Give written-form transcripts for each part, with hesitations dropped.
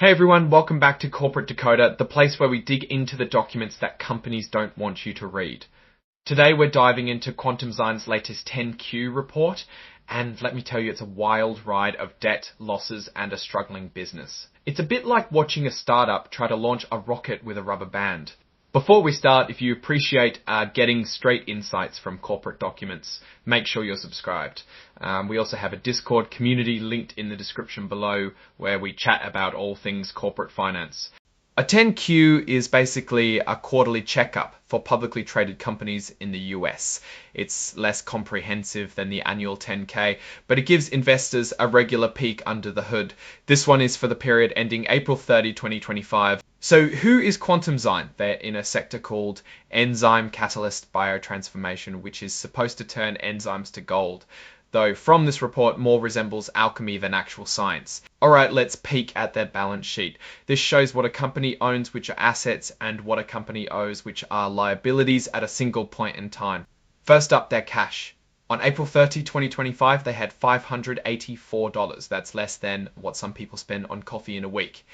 Hey everyone, welcome back to Corporate Dakota, the place where we dig into the documents that companies don't want you to read. Today we're diving into Quantumzyme's latest 10Q report, and let me tell you, it's a wild ride of debt, losses, and a struggling business. It's a bit like watching a startup try to launch a rocket with a rubber band. Before we start, if you appreciate getting straight insights from corporate documents, make sure you're subscribed. We also have a Discord community linked in the description below where we chat about all things corporate finance. A 10Q is basically a quarterly checkup for publicly traded companies in the US. It's less comprehensive than the annual 10K, but it gives investors a regular peek under the hood. This one is for the period ending April 30, 2025. So who is Quantumzyme? They're in a sector called enzyme catalyst biotransformation, which is supposed to turn enzymes to gold. Though from this report more resembles alchemy than actual science. Alright, let's peek at their balance sheet. This shows what a company owns, which are assets, and what a company owes, which are liabilities at a single point in time. First up, their cash. On April 30, 2025, they had $584. That's less than what some people spend on coffee in a week.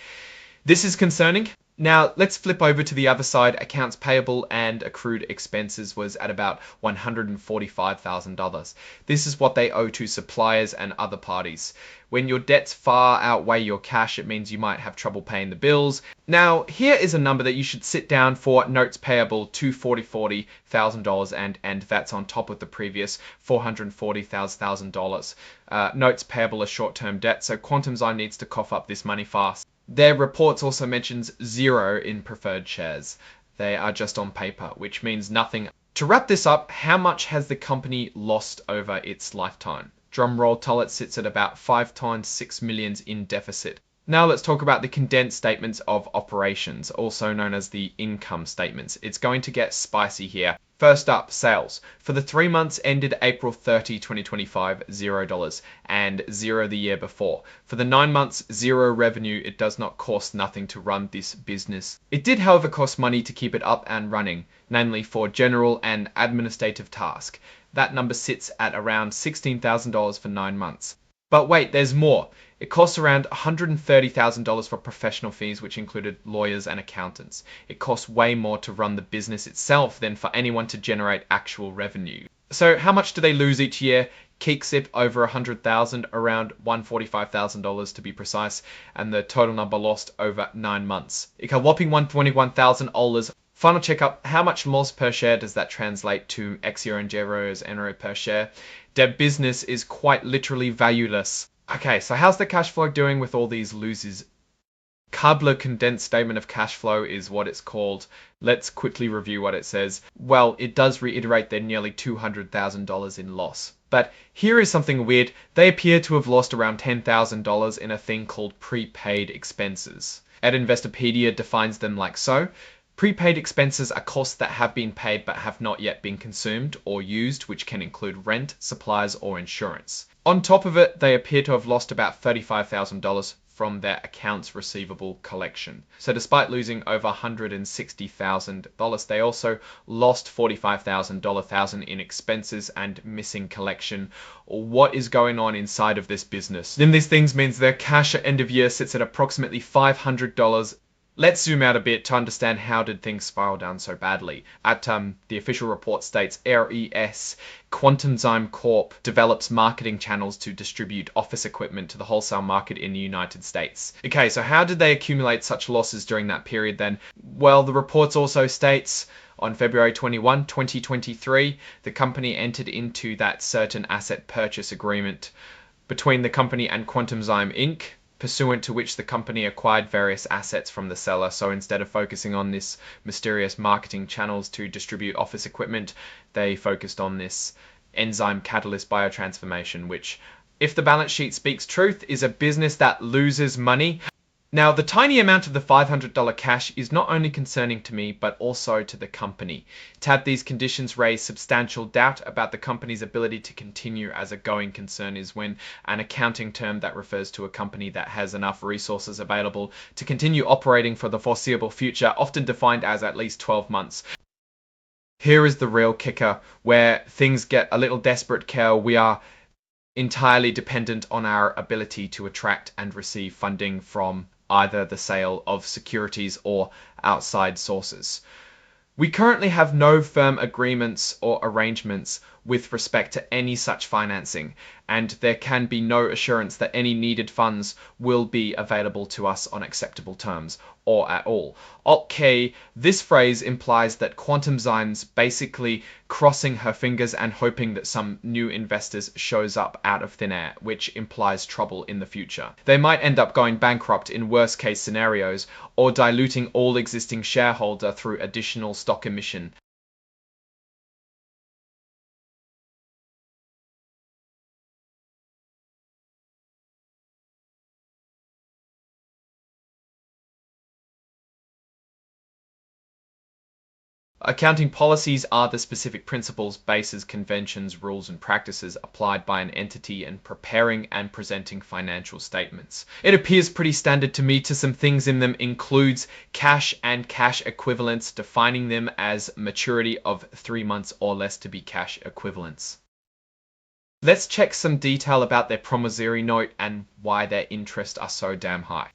This is concerning. Now, let's flip over to the other side. Accounts payable and accrued expenses was at about $145,000. This is what they owe to suppliers and other parties. When your debts far outweigh your cash, it means you might have trouble paying the bills. Now, here is a number that you should sit down for notes payable, $240,000, and that's on top of the previous $440,000. Notes payable are short-term debt, so Quantumzyme needs to cough up this money fast. Their reports also mentions 0 in preferred shares. They are just on paper, which means nothing. To wrap this up, how much has the company lost over its lifetime? Drumroll Tullet sits at about 5 times 6 million in deficit. Now let's talk about the condensed statements of operations, also known as the income statements. It's going to get spicy here. First up, sales. For the 3 months ended April 30, 2025, $0, and 0 the year before. For the 9 months, 0 revenue. It does not cost nothing to run this business. It did, however, cost money to keep it up and running, namely for general and administrative tasks. That number sits at around $16,000 for 9 months. But wait, there's more. It costs around $130,000 for professional fees, which included lawyers and accountants. It costs way more to run the business itself than for anyone to generate actual revenue. So how much do they lose each year? Keeksip over $100,000, around $145,000 to be precise, and the total number lost over 9 months. A whopping $121,000. Final checkup, how much loss per share does that translate to €0 per share? Their business is quite literally valueless. Okay, so how's the cash flow doing with all these losses? Kabler condensed statement of cash flow is what it's called. Let's quickly review what it says. Well, it does reiterate their nearly $200,000 in loss. But here is something weird. They appear to have lost around $10,000 in a thing called prepaid expenses. Investopedia defines them like so. Prepaid expenses are costs that have been paid but have not yet been consumed or used, which can include rent, supplies, or insurance. On top of it, they appear to have lost about $35,000 from their accounts receivable collection. So despite losing over $160,000, they also lost $45,000 in expenses and missing collection. What is going on inside of this business? Then these things means their cash at end of year sits at approximately $500. Let's zoom out a bit to understand how did things spiral down so badly. At the official report states, RES, Quantumzyme Corp develops marketing channels to distribute office equipment to the wholesale market in the United States. Okay, so how did they accumulate such losses during that period then? Well, the reports also states on February 21, 2023, the company entered into that certain asset purchase agreement between the company and Quantumzyme Inc., pursuant to which the company acquired various assets from the seller. So instead of focusing on this mysterious marketing channels to distribute office equipment, they focused on this enzyme catalyst biotransformation, which, if the balance sheet speaks truth, is a business that loses money. Now, the tiny amount of the $500 cash is not only concerning to me, but also to the company. To have these conditions raise substantial doubt about the company's ability to continue as a going concern is when an accounting term that refers to a company that has enough resources available to continue operating for the foreseeable future, often defined as at least 12 months. Here is the real kicker, where things get a little desperate, Kel. We are entirely dependent on our ability to attract and receive funding from either the sale of securities or outside sources. We currently have no firm agreements or arrangements with respect to any such financing, and there can be no assurance that any needed funds will be available to us on acceptable terms, or at all. Okay, this phrase implies that Quantumzyme's basically crossing her fingers and hoping that some new investors shows up out of thin air, which implies trouble in the future. They might end up going bankrupt in worst case scenarios, or diluting all existing shareholder through additional stock emission. Accounting policies are the specific principles, bases, conventions, rules, and practices applied by an entity in preparing and presenting financial statements. It appears pretty standard to me. To some things in them includes cash and cash equivalents, defining them as maturity of 3 months or less to be cash equivalents. Let's check some detail about their promissory note and why their interests are so damn high.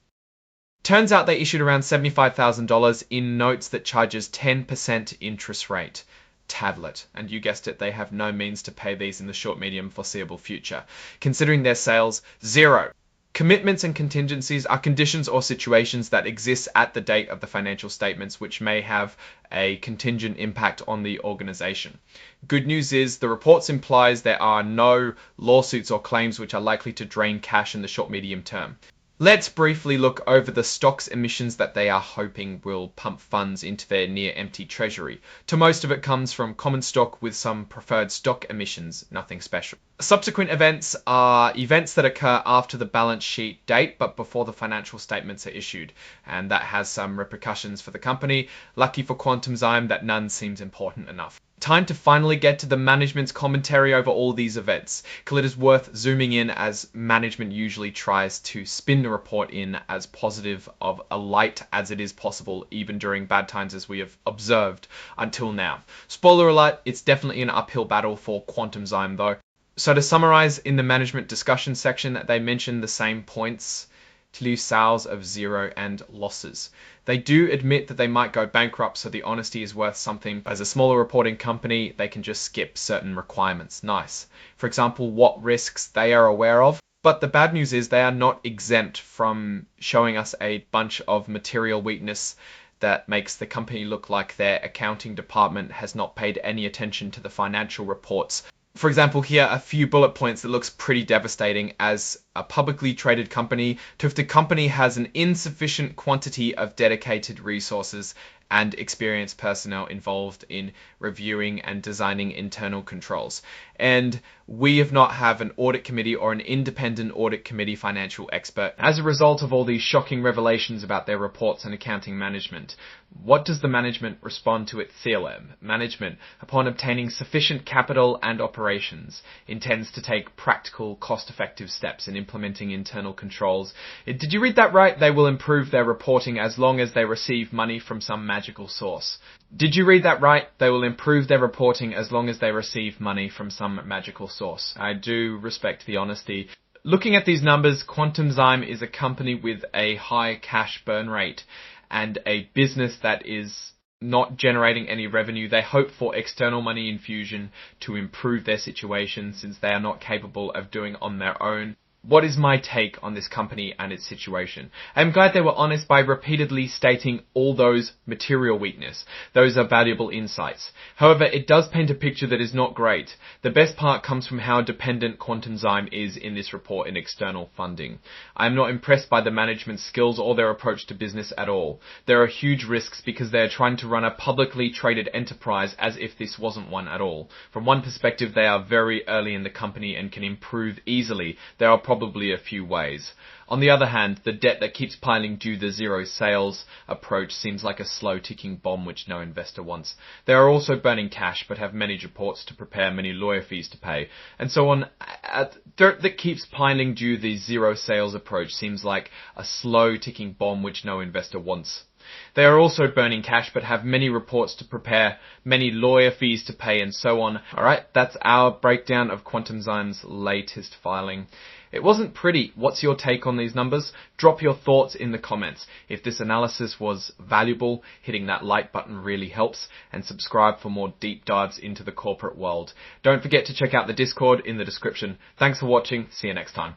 Turns out they issued around $75,000 in notes that charges 10% interest rate. Tablet. And you guessed it, they have no means to pay these in the short, medium, foreseeable future. Considering their sales, zero. Commitments and contingencies are conditions or situations that exist at the date of the financial statements which may have a contingent impact on the organization. Good news is the reports implies there are no lawsuits or claims which are likely to drain cash in the short, medium term. Let's briefly look over the stocks emissions that they are hoping will pump funds into their near-empty treasury. To most of it comes from common stock with some preferred stock emissions, nothing special. Subsequent events are events that occur after the balance sheet date but before the financial statements are issued, and that has some repercussions for the company. Lucky for Quantumzyme that none seems important enough. Time to finally get to the management's commentary over all these events. It is worth zooming in as management usually tries to spin the report in as positive of a light as it is possible, even during bad times as we have observed until now. Spoiler alert, it's definitely an uphill battle for Quantumzyme though. So to summarize, in the management discussion section, they mention the same points to lose sales of zero and losses. They do admit that they might go bankrupt, so the honesty is worth something. As a smaller reporting company, they can just skip certain requirements. Nice. For example, what risks they are aware of. But the bad news is they are not exempt from showing us a bunch of material weakness that makes the company look like their accounting department has not paid any attention to the financial reports. For example, here a few bullet points that looks pretty devastating. As a publicly traded company, if the company has an insufficient quantity of dedicated resources and experienced personnel involved in reviewing and designing internal controls. And we have not have an audit committee or an independent audit committee financial expert. As a result of all these shocking revelations about their reports and accounting management, what does the management respond to its CLM? Management, upon obtaining sufficient capital and operations, intends to take practical, cost-effective steps in implementing internal controls. Did you read that right? They will improve their reporting as long as they receive money from some magical source. Did you read that right? They will improve their reporting as long as they receive money from some magical source. I do respect the honesty. Looking at these numbers, Quantumzyme is a company with a high cash burn rate and a business that is not generating any revenue. They hope for external money infusion to improve their situation since they are not capable of doing on their own. What is my take on this company and its situation? I'm glad they were honest by repeatedly stating all those material weakness. Those are valuable insights. However, it does paint a picture that is not great. The best part comes from how dependent Quantumzyme is in this report in external funding. I am not impressed by the management's skills or their approach to business at all. There are huge risks because they are trying to run a publicly traded enterprise as if this wasn't one at all. From one perspective, they are very early in the company and can improve easily. There are probably a few ways. On the other hand, the debt that keeps piling due the zero sales approach seems like a slow ticking bomb which no investor wants. They are also burning cash but have many reports to prepare, many lawyer fees to pay, and so on. Dirt that keeps piling due the zero sales approach seems like a slow ticking bomb which no investor wants. They are also burning cash but have many reports to prepare, many lawyer fees to pay and so on. Alright, that's our breakdown of Quantumzyme's latest filing. It wasn't pretty. What's your take on these numbers? Drop your thoughts in the comments. If this analysis was valuable, hitting that like button really helps, and subscribe for more deep dives into the corporate world. Don't forget to check out the Discord in the description. Thanks for watching. See you next time.